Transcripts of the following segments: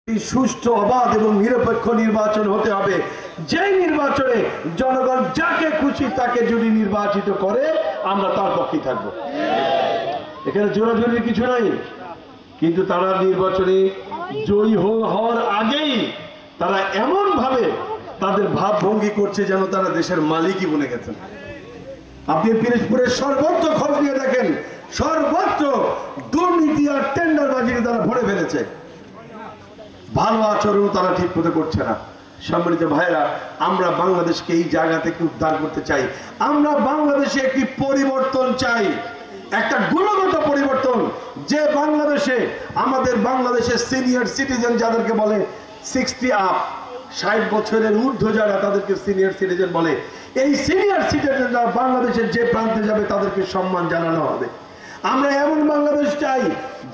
সুষ্ঠু অবাধ এবং নিরপেক্ষ নির্বাচন হতে হবে। যে নির্বাচনে জনগণ যাকে খুশি তাকে যদি নির্বাচিত করে আমরা তার পক্ষেই থাকবো। এখানে জোরাজোরির কিছু নাই, কিন্তু তারা নির্বাচনে জয়ী হওয়ার আগেই তারা এমন ভাবে তাদের ভাবভঙ্গি করছে যেন তারা দেশের মালিকই বনে গেছেন। আপনি পিরোজপুরের সর্বত্র খবর নিয়ে দেখেন, সর্বত্র দুর্নীতি আর টেন্ডারবাজিকে তারা ভরে ফেলেছে। ভালো আচরণ তারা ঠিক মতো করছে না। সম্মানিত ভাইরা, আমরা বাংলাদেশকে এই জায়গা থেকে উদ্ধার করতে চাই। আমরা বাংলাদেশে একটি পরিবর্তন চাই, একটা গুণগত পরিবর্তন। যে বাংলাদেশে আমাদের বাংলাদেশের সিনিয়র সিটিজেন যাদেরকে বলে 60 আপ, 60 বছরের ঊর্ধ্ব যারা, তাদেরকে সিনিয়র সিটিজেন বলে। এই সিনিয়র সিটিজেনরা বাংলাদেশের যে প্রান্তে যাবে তাদেরকে সম্মান জানানো হবে। আমরা এমন বাংলাদেশ চাই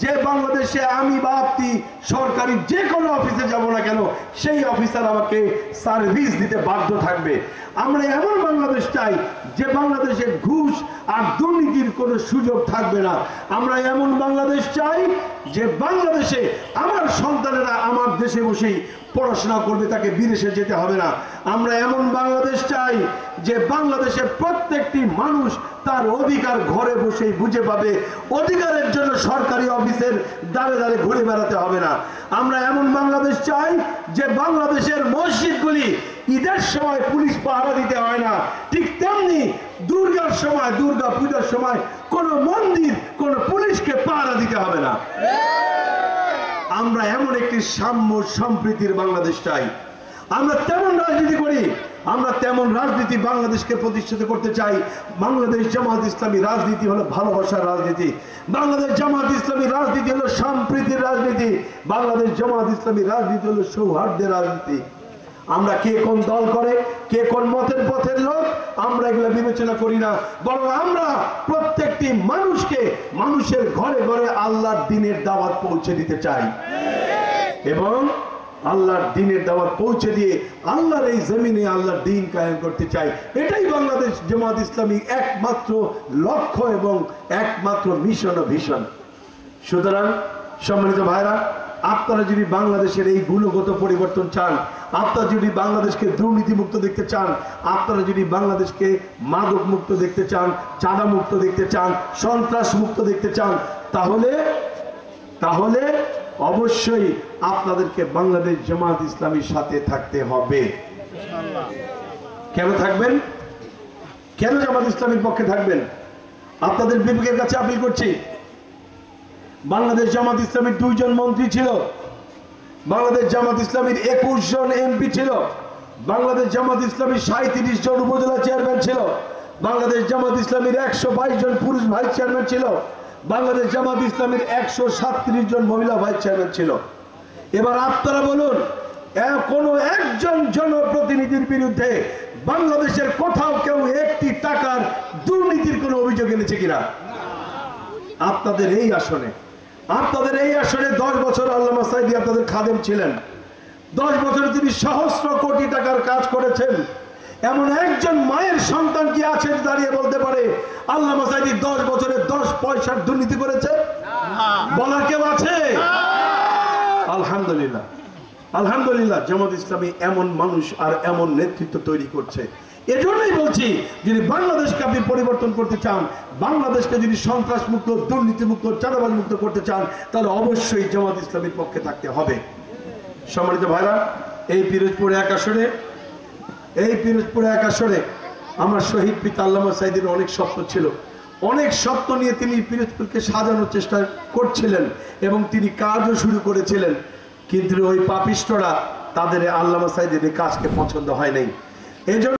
যে বাংলাদেশে আমি বা আপনি সরকারি যে কোনো অফিসে যাব না কেন সেই অফিসার আমাকে সার্ভিস দিতে বাধ্য থাকবে। আমরা এমন বাংলাদেশ চাই যে বাংলাদেশে ঘুষ আর দুর্নীতির কোনো সুযোগ থাকবে না। আমরা এমন বাংলাদেশ চাই যে বাংলাদেশে আমার সন্তানেরা আমার দেশে বসেই পড়াশোনা করবে, তাকে বিদেশে যেতে হবে না। আমরা এমন বাংলাদেশ চাই যে বাংলাদেশে প্রত্যেকটি মানুষ তার অধিকার ঘরে বসেই বুঝে পাবে, অধিকারের জন্য সরকারি অফিসের দাঁড়ে দাঁড়ে ঘুরে বেড়াতে হবে না। আমরা এমন বাংলাদেশ চাই যে বাংলাদেশের মসজিদগুলি ঈদের সময় পুলিশ পাহারা দিতে হয় না, ঠিক তেমনি দুর্গার সময়, দুর্গা পূজার সময় কোনো মন্দির কোনো পুলিশকে পাহারা দিতে হবে না। আমরা এমন একটি সাম্য সম্প্রীতির বাংলাদেশ চাই। আমরা তেমন রাজনীতি করি, আমরা তেমন রাজনীতি বাংলাদেশকে প্রতিষ্ঠিত করতে চাই। বাংলাদেশ জামাত ইসলামী রাজনীতি হলো ভালোবাসার রাজনীতি, বাংলাদেশ জামাত ইসলামী রাজনীতি হলো সম্প্রীতির রাজনীতি, বাংলাদেশ জামাত ইসলামী রাজনীতি হলো সৌহার্দ্যের রাজনীতি। আমরা কে কোন দল করে, কে কোন মতের পথের লোক, আমরা এগুলো বিবেচনা করি না, বরং আমরা প্রত্যেকটি মানুষকে মানুষের ঘরে ঘরে আল্লাহর দ্বীনের দাওয়াত পৌঁছে দিতে চাই এবং আল্লাহর দ্বীনের দাওয়াত পৌঁছে দিয়ে আল্লাহর এই জমিনে আল্লাহর দ্বীন কায়েম করতে চাই। এটাই বাংলাদেশ জামাত ইসলামী একমাত্র লক্ষ্য এবং একমাত্র মিশন ও ভিশন। সুতরাং সম্মানিত ভাইরা, আপনারা যদি বাংলাদেশের এই গুণগত পরিবর্তন চান, আপনারা যদি বাংলাদেশকে দুর্নীতি মুক্ত দেখতে চান, আপনারা যদি বাংলাদেশকে মাদক মুক্ত দেখতে চান, চাঁদা মুক্ত দেখতে চান, সন্ত্রাস মুক্ত দেখতে চান, তাহলে অবশ্যই আপনাদেরকে বাংলাদেশ জামাত ইসলামীর সাথে থাকতে হবে। কেন থাকবেন? কেন জামাত ইসলামীর পক্ষে থাকবেন? আপনাদের বিবেকের কাছে আপিল করছি। বাংলাদেশ জামাত ইসলামীর 2 জন মন্ত্রী ছিল, বাংলাদেশ জামাত ইসলামীর 21 জন এমপি ছিল, বাংলাদেশ জামাত ইসলামীর 37 জন উপজেলা চেয়ারম্যান ছিল, বাংলাদেশ জামাত ইসলামীর 122 জন পুরুষ ভাইস চেয়ারম্যান ছিল, বাংলাদেশ জামাত ইসলামীর 137 জন মহিলা ভাইস চেয়ারম্যান ছিল। এবার আপনারা বলুন, কোনো একজন জনপ্রতিনিধির বিরুদ্ধে বাংলাদেশের কোথাও কেউ একটি টাকার দুর্নীতির কোনো অভিযোগ এনেছে কিনা? আপনাদের এই আসনে 10 বছর আল্লামা সাঈদী আপনাদের খাদেম ছিলেন। 10 বছরে তিনি সহস্র কোটি টাকার কাজ করেছেন। এমন একজন মায়ের সন্তান কি আছে দাঁড়িয়ে বলতে পারে আল্লামা সাঈদী 10 বছরে 10 পয়সার দুর্নীতি করেছে? বলার কেউ আছে? আলহামদুলিল্লাহ, আলহামদুলিল্লাহ, জামাত ইসলামী এমন মানুষ আর এমন নেতৃত্ব তৈরি করছে। এজন্যই বলছি, যদি বাংলাদেশকে আপনি পরিবর্তন করতে চান, বাংলাদেশকে যদি সন্ত্রাস মুক্ত, দুর্নীতি মুক্ত, চাঁদাবাজ মুক্ত করতে চান, তাহলে অবশ্যই জামাত ইসলামীর পক্ষে থাকতে হবে। সম্মানিত ভাইরা, এই পিরোজপুর এক আসরে আমার শহীদ পিতা আল্লামা সাঈদীর অনেক স্বপ্ন ছিল। অনেক স্বপ্ন নিয়ে তিনি পিরোজপুরকে সাজানোর চেষ্টা করছিলেন এবং তিনি কাজও শুরু করেছিলেন, কিন্তু ওই পাপিষ্টরা তাদের আল্লামা সাঈদীর এই কাজকে পছন্দ হয় নাই। এজন্য